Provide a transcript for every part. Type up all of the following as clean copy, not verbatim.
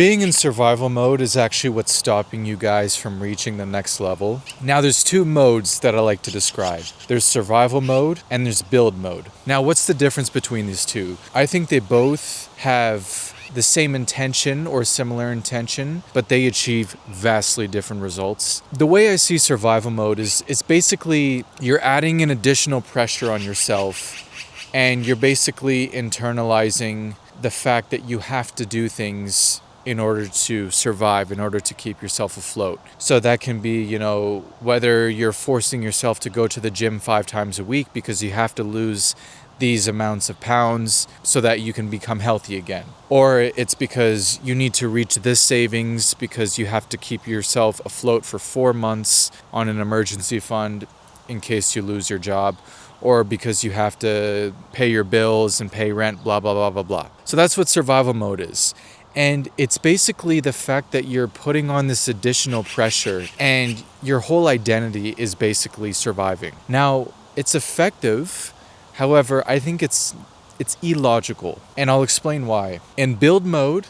Being in survival mode is actually what's stopping you guys from reaching the next level. Now there's two modes that I like to describe. There's survival mode and there's build mode. Now what's the difference between these two? I think they both have the same intention or similar intention, but they achieve vastly different results. The way I see survival mode is basically you're adding an additional pressure on yourself and you're basically internalizing the fact that you have to do things in order to survive, in order to keep yourself afloat. So that can be, whether you're forcing yourself to go to the gym 5 times a week because you have to lose these amounts of pounds so that you can become healthy again. Or it's because you need to reach this savings because you have to keep yourself afloat for 4 months on an emergency fund in case you lose your job, or because you have to pay your bills and pay rent, blah, blah, blah, blah, blah. So that's what survival mode is. And it's basically the fact that you're putting on this additional pressure and your whole identity is basically surviving. Now, it's effective. However, I think it's illogical, and I'll explain why. In build mode,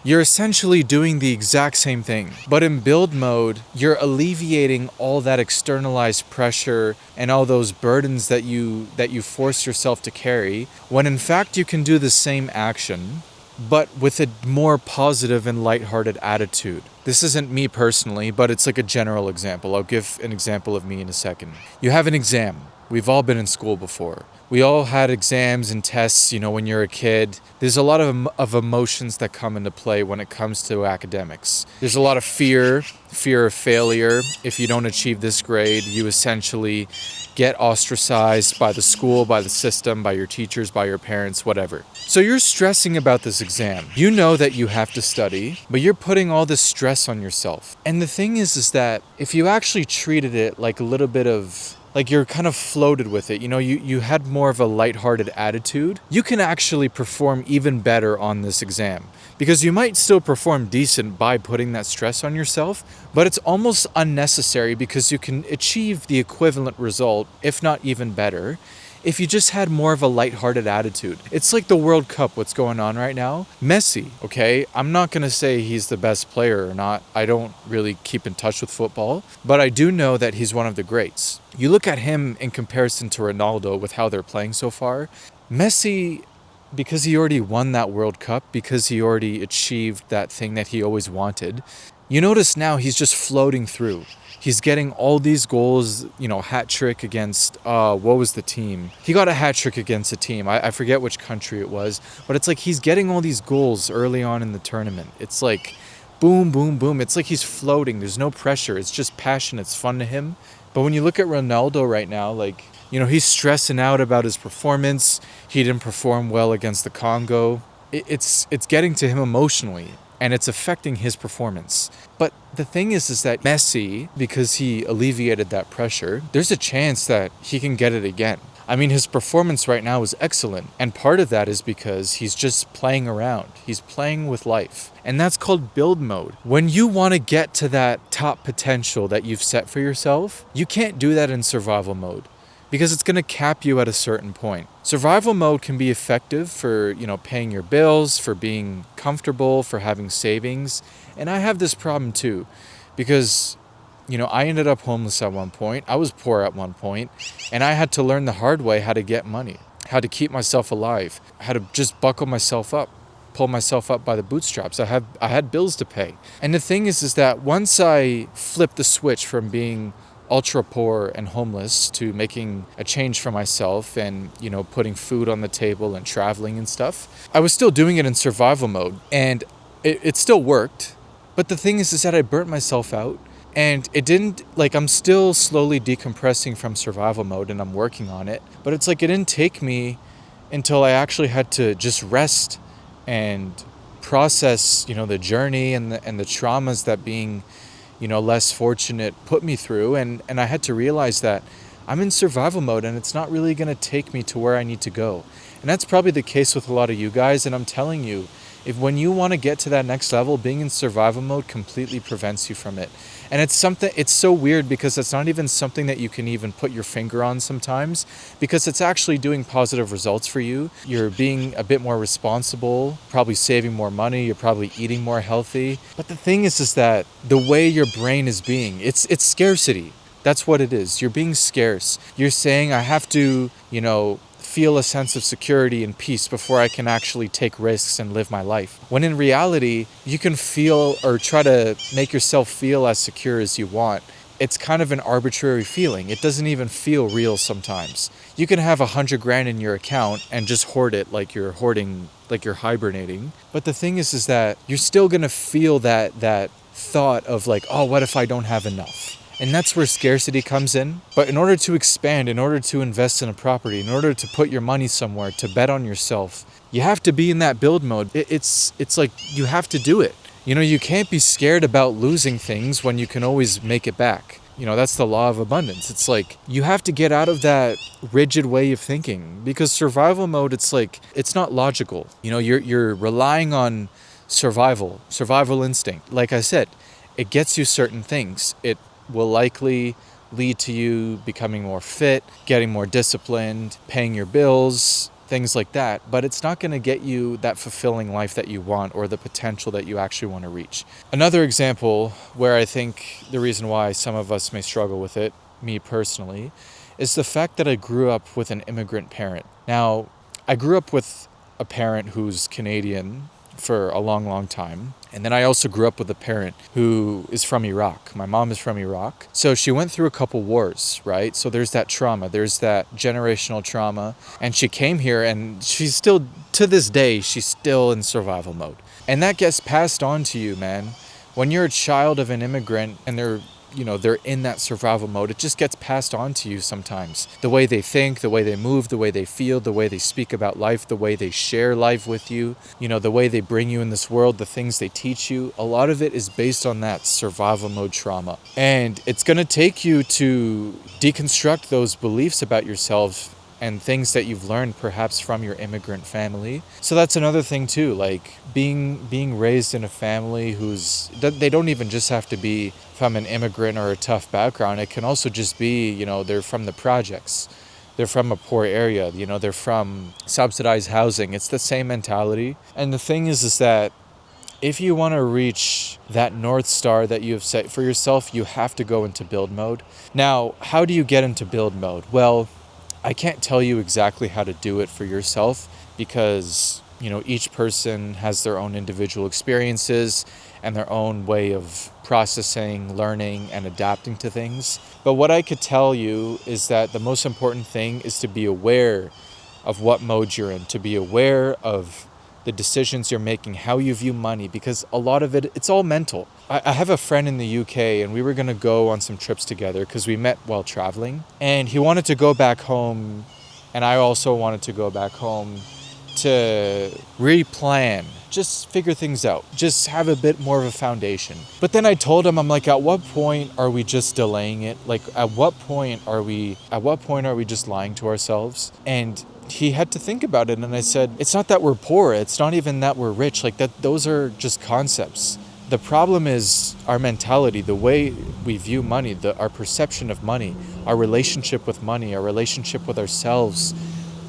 you're essentially doing the exact same thing. But in build mode, you're alleviating all that externalized pressure and all those burdens that you force yourself to carry, when in fact you can do the same action, but with a more positive and lighthearted attitude. This isn't me personally, but it's like a general example. I'll give an example of me in a second. You have an exam. We've all been in school before. We all had exams and tests, when you're a kid. There's a lot of emotions that come into play when it comes to academics. There's a lot of fear of failure. If you don't achieve this grade, you essentially get ostracized by the school, by the system, by your teachers, by your parents, whatever. So you're stressing about this exam. You know that you have to study, but you're putting all this stress on yourself. And the thing is that if you actually treated it like a little bit of, like you're kind of floated with it, you had more of a lighthearted attitude, you can actually perform even better on this exam. Because you might still perform decent by putting that stress on yourself, but it's almost unnecessary because you can achieve the equivalent result, if not even better, if you just had more of a lighthearted attitude. It's like the World Cup, what's going on right now. Messi, okay? I'm not going to say he's the best player or not. I don't really keep in touch with football, but I do know that he's one of the greats. You look at him in comparison to Ronaldo with how they're playing so far. Messi, because he already won that World Cup, because he already achieved that thing that he always wanted, you notice now he's just floating through. He's getting all these goals, hat trick against, what was the team? He got a hat trick against a team. I forget which country it was, but it's like he's getting all these goals early on in the tournament. It's like boom, boom, boom. It's like he's floating. There's no pressure. It's just passion. It's fun to him. But when you look at Ronaldo right now, he's stressing out about his performance. He didn't perform well against the Congo. It's getting to him emotionally, and it's affecting his performance. But the thing is that Messi, because he alleviated that pressure, there's a chance that he can get it again. I mean, his performance right now is excellent. And part of that is because he's just playing around. He's playing with life. And that's called build mode. When you want to get to that top potential that you've set for yourself, you can't do that in survival mode, because it's going to cap you at a certain point. Survival mode can be effective for, paying your bills, for being comfortable, for having savings. And I have this problem too, because, I ended up homeless at one point. I was poor at one point, and I had to learn the hard way how to get money, how to keep myself alive, how to just buckle myself up, pull myself up by the bootstraps. I had bills to pay. And the thing is that once I flipped the switch from being ultra poor and homeless to making a change for myself and, putting food on the table and traveling and stuff, I was still doing it in survival mode, and it still worked. But the thing is that I burnt myself out, and it didn't, I'm still slowly decompressing from survival mode and I'm working on it. But it's like it didn't take me until I actually had to just rest and process, the journey and the traumas that being, less fortunate put me through. And I had to realize that I'm in survival mode and it's not really going to take me to where I need to go. And that's probably the case with a lot of you guys. And I'm telling you, If when you want to get to that next level, being in survival mode completely prevents you from it. And it's so weird because it's not even something that you can even put your finger on sometimes, because it's actually doing positive results for you. You're being a bit more responsible, probably saving more money, you're probably eating more healthy. But the thing is that the way your brain is being, it's scarcity. That's what it is. You're being scarce. You're saying, I have to, feel a sense of security and peace before I can actually take risks and live my life. When in reality, you can feel or try to make yourself feel as secure as you want. It's kind of an arbitrary feeling. It doesn't even feel real sometimes. You can have 100 grand in your account and just hoard it like you're hoarding, like you're hibernating. But the thing is that you're still gonna feel that thought of like, oh, what if I don't have enough? And that's where scarcity comes in. But in order to expand, in order to invest in a property, in order to put your money somewhere, to bet on yourself, you have to be in that build mode. It's like you have to do it. You can't be scared about losing things when you can always make it back. That's the law of abundance. It's like you have to get out of that rigid way of thinking, because survival mode, it's like, it's not logical. You're relying on survival instinct. Like I said, it gets you certain things. It will likely lead to you becoming more fit, getting more disciplined, paying your bills, things like that. But it's not going to get you that fulfilling life that you want or the potential that you actually want to reach. Another example where I think the reason why some of us may struggle with it, me personally, is the fact that I grew up with an immigrant parent. Now, I grew up with a parent who's Canadian for a long, long time. And then I also grew up with a parent who is from Iraq. My mom is from Iraq. So she went through a couple wars, right? So there's that trauma, there's that generational trauma. And she came here and she's still, to this day, she's still in survival mode. And that gets passed on to you, man. When you're a child of an immigrant and they're in that survival mode, it just gets passed on to you sometimes. The way they think, the way they move, the way they feel, the way they speak about life, the way they share life with you, the way they bring you in this world, the things they teach you, a lot of it is based on that survival mode trauma. And it's going to take you to deconstruct those beliefs about yourself and things that you've learned perhaps from your immigrant family. So that's another thing too, like being raised in a family they don't even just have to be from an immigrant or a tough background. It can also just be, they're from the projects. They're from a poor area, they're from subsidized housing. It's the same mentality. And the thing is that if you want to reach that North Star that you have set for yourself, you have to go into build mode. Now, how do you get into build mode? Well, I can't tell you exactly how to do it for yourself because, each person has their own individual experiences and their own way of processing, learning, and adapting to things. But what I could tell you is that the most important thing is to be aware of what mode you're in, to be aware of the decisions you're making, how you view money, because a lot of it's all mental. I have a friend in the UK and we were going to go on some trips together because we met while traveling, and he wanted to go back home and I also wanted to go back home to replan, just figure things out, just have a bit more of a foundation. But then I told him, I'm like, at what point are we just delaying it? Like, at what point are we just lying to ourselves? And he had to think about it, and I said, it's not that we're poor, it's not even that we're rich, like that, those are just concepts. The problem is our mentality, the way we view money, our perception of money, our relationship with money, our relationship with ourselves.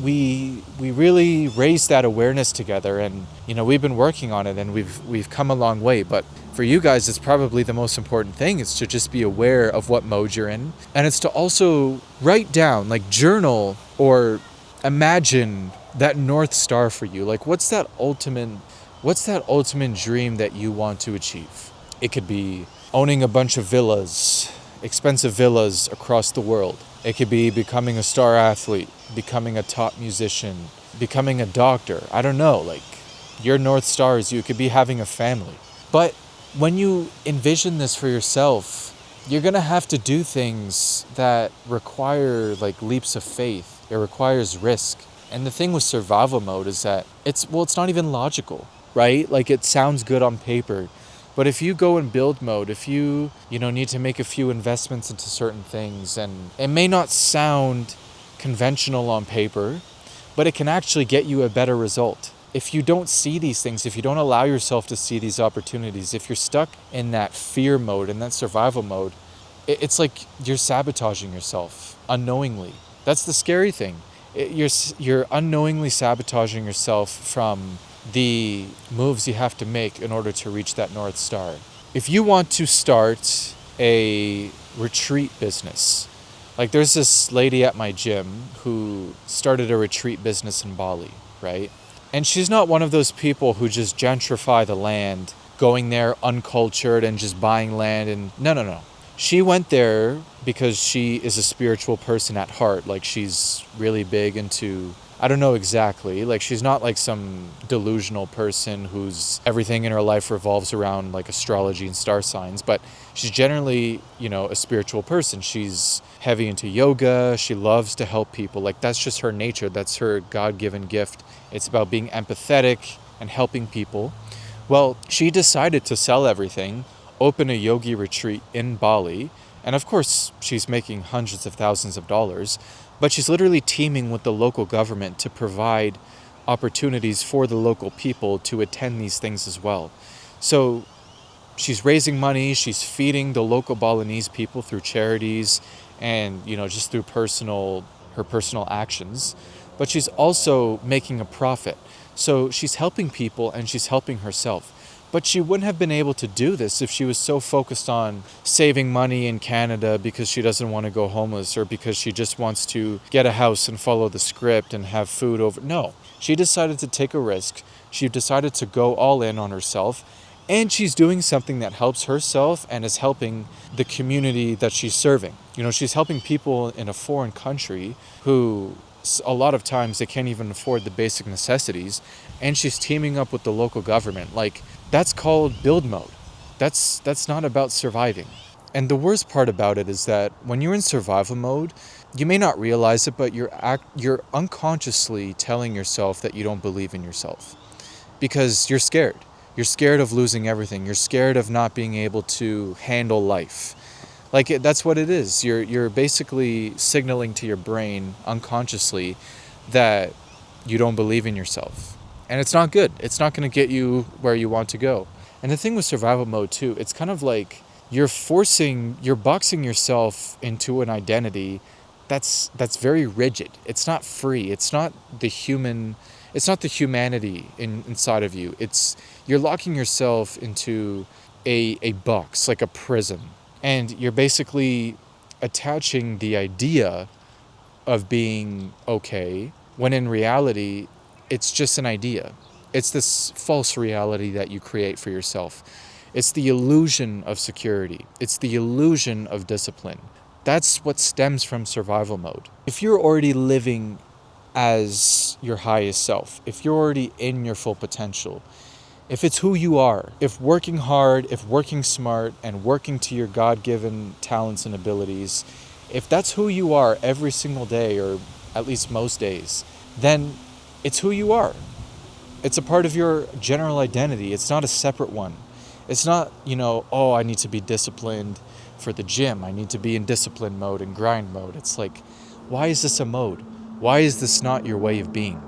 We really raised that awareness together, and we've been working on it, and we've come a long way. But for you guys, it's probably the most important thing is to just be aware of what mode you're in, and it's to also write down, like journal or imagine that North Star for you. Like what's that ultimate dream that you want to achieve? It could be owning a bunch of villas, expensive villas across the world. It could be becoming a star athlete, becoming a top musician, becoming a doctor. I don't know, like your North Star is you could be having a family. But when you envision this for yourself, you're going to have to do things that require like leaps of faith. It requires risk. And the thing with survival mode is that it's not even logical, right? Like it sounds good on paper. But if you go in build mode, if you need to make a few investments into certain things, and it may not sound conventional on paper, but it can actually get you a better result. if you don't see these things, if you don't allow yourself to see these opportunities, if you're stuck in that fear mode, in that survival mode, it's like you're sabotaging yourself unknowingly. That's the scary thing. You're unknowingly sabotaging yourself from the moves you have to make in order to reach that North Star. If you want to start a retreat business, like there's this lady at my gym who started a retreat business in Bali, right? And she's not one of those people who just gentrify the land, going there uncultured and just buying land. And no. She went there because she is a spiritual person at heart. Like she's really big into, I don't know exactly, like she's not like some delusional person whose everything in her life revolves around like astrology and star signs, but she's generally, a spiritual person. She's heavy into yoga. She loves to help people. Like that's just her nature. That's her God-given gift. It's about being empathetic and helping people. Well, she decided to sell everything, open a yogi retreat in Bali, and of course she's making hundreds of thousands of dollars, but she's literally teaming with the local government to provide opportunities for the local people to attend these things as well. So she's raising money, she's feeding the local Balinese people through charities and, just through her personal actions, but she's also making a profit. So she's helping people and she's helping herself. But she wouldn't have been able to do this if she was so focused on saving money in Canada because she doesn't want to go homeless or because she just wants to get a house and follow the script and have food over. No, she decided to take a risk. She decided to go all in on herself. And she's doing something that helps herself and is helping the community that she's serving. She's helping people in a foreign country who a lot of times they can't even afford the basic necessities, and she's teaming up with the local government. Like, that's called build mode. That's not about surviving. And the worst part about it is that when you're in survival mode, you may not realize it, but you're unconsciously telling yourself that you don't believe in yourself because you're scared. You're scared of losing everything. You're scared of not being able to handle life. That's what it is. You're basically signaling to your brain unconsciously that you don't believe in yourself. And it's not good. It's not going to get you where you want to go. And the thing with survival mode too, it's kind of like you're boxing yourself into an identity that's very rigid. It's not free. It's not the humanity inside of you. You're locking yourself into a box, like a prison. And you're basically attaching the idea of being okay when in reality, it's just an idea. It's this false reality that you create for yourself. It's the illusion of security. It's the illusion of discipline. That's what stems from survival mode. If you're already living as your highest self, if you're already in your full potential, if it's who you are, if working hard, if working smart, and working to your God-given talents and abilities, if that's who you are every single day, or at least most days, then it's who you are. It's a part of your general identity. It's not a separate one. It's not, I need to be disciplined for the gym. I need to be in discipline mode and grind mode. It's like, why is this a mode? Why is this not your way of being?